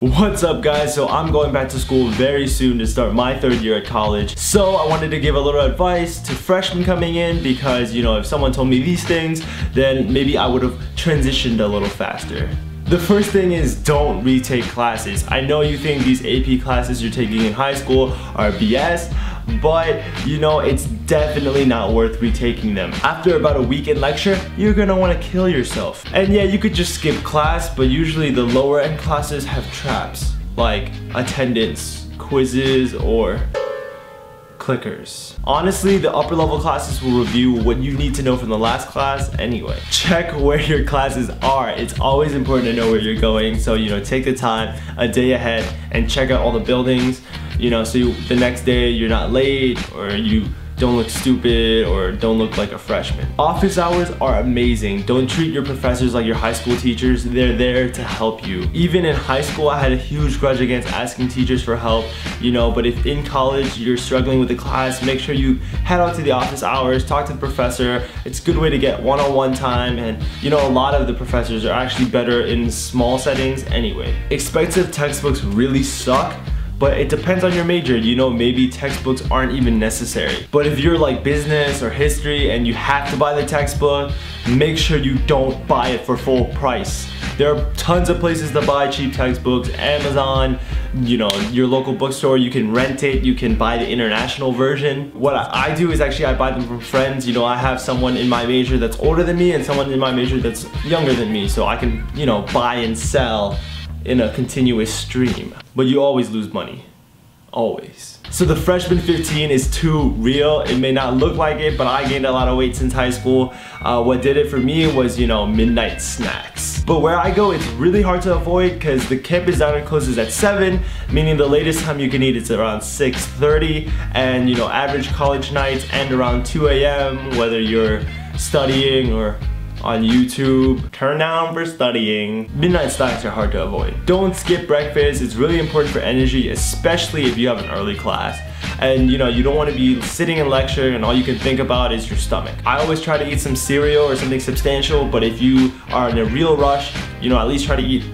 What's up guys? So I'm going back to school very soon to start my third year at college. So I wanted to give a little advice to freshmen coming in because, you know, if someone told me these things, then maybe I would have transitioned a little faster. The first thing is don't retake classes. I know you think these AP classes you're taking in high school are BS, but you know, it's definitely not worth retaking them. After about a week in lecture, you're gonna wanna kill yourself. And yeah, you could just skip class, but usually the lower end classes have traps, like attendance, quizzes, or clickers. Honestly, the upper level classes will review what you need to know from the last class anyway. Check where your classes are. It's always important to know where you're going, so you know, take the time a day ahead and check out all the buildings, you know, so the next day you're not late or you don't look stupid or don't look like a freshman. Office hours are amazing. Don't treat your professors like your high school teachers. They're there to help you. Even in high school, I had a huge grudge against asking teachers for help, you know, but if in college you're struggling with the class, make sure you head out to the office hours, talk to the professor. It's a good way to get one-on-one time, and you know, a lot of the professors are actually better in small settings anyway. Expensive textbooks really suck, but it depends on your major. You know, maybe textbooks aren't even necessary. But if you're like business or history and you have to buy the textbook, make sure you don't buy it for full price. There are tons of places to buy cheap textbooks. Amazon, you know, your local bookstore, you can rent it, you can buy the international version. What I do is actually I buy them from friends. You know, I have someone in my major that's older than me and someone in my major that's younger than me, so I can, you know, buy and sell in a continuous stream. But you always lose money, always. So the freshman 15 is too real. It may not look like it, but I gained a lot of weight since high school. What did it for me was, you know, midnight snacks. But where I go, it's really hard to avoid because the campus diner closes at 7, meaning the latest time you can eat is around 6:30, and you know, average college nights end around 2 a.m. whether you're studying or on YouTube. Turn down for studying. Midnight snacks are hard to avoid. Don't skip breakfast. It's really important for energy, especially if you have an early class. And you know, you don't want to be sitting in lecture and all you can think about is your stomach. I always try to eat some cereal or something substantial, but if you are in a real rush, you know, at least try to eat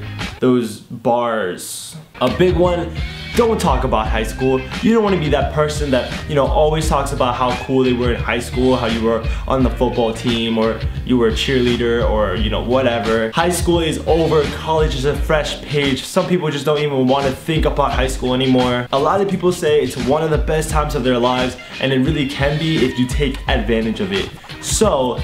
those bars. A big one, don't talk about high school. You don't want to be that person that, you know, always talks about how cool they were in high school, how you were on the football team or you were a cheerleader or, you know, whatever. High school is over. College is a fresh page. Some people just don't even want to think about high school anymore. A lot of people say it's one of the best times of their lives, and it really can be if you take advantage of it. So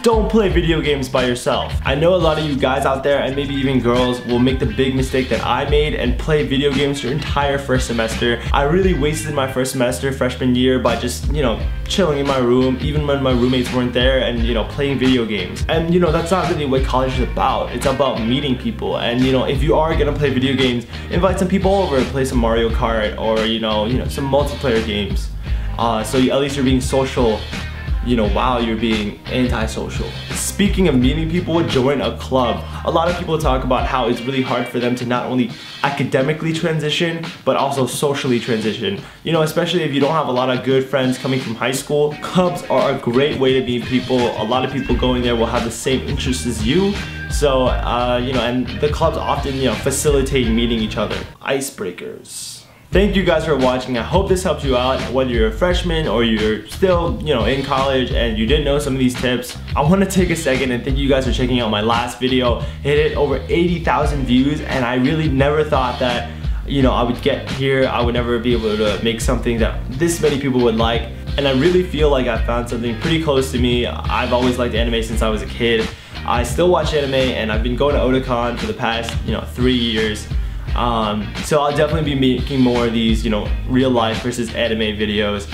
don't play video games by yourself. I know a lot of you guys out there, and maybe even girls, will make the big mistake that I made and play video games your entire first semester. I really wasted my first semester freshman year by just, you know, chilling in my room, even when my roommates weren't there, and you know, playing video games. And you know, that's not really what college is about. It's about meeting people. And you know, if you are gonna play video games, invite some people over and play some Mario Kart or you know, some multiplayer games. So at least you're being social, you know, while you're being antisocial. Speaking of meeting people, join a club. A lot of people talk about how it's really hard for them to not only academically transition, but also socially transition. You know, especially if you don't have a lot of good friends coming from high school, clubs are a great way to meet people. A lot of people going there will have the same interests as you. So, you know, and the clubs often, you know, facilitate meeting each other. Icebreakers. Thank you guys for watching. I hope this helped you out, whether you're a freshman or you're still, you know, in college and you didn't know some of these tips. I want to take a second and thank you guys for checking out my last video. It hit over 80,000 views, and I really never thought that, you know, I would get here. I would never be able to make something that this many people would like. And I really feel like I found something pretty close to me. I've always liked anime since I was a kid. I still watch anime, and I've been going to Otakon for the past, you know, 3 years. So I'll definitely be making more of these, you know, real life versus anime videos.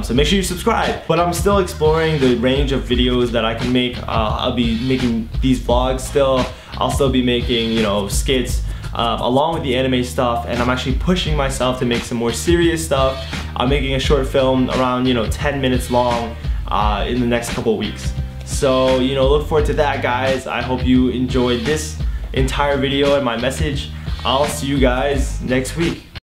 So make sure you subscribe. But I'm still exploring the range of videos that I can make. I'll be making these vlogs still. I'll still be making, you know, skits along with the anime stuff, and I'm actually pushing myself to make some more serious stuff. I'm making a short film around, you know, 10 minutes long in the next couple of weeks. So, you know, look forward to that, guys. I hope you enjoyed this entire video and my message. I'll see you guys next week.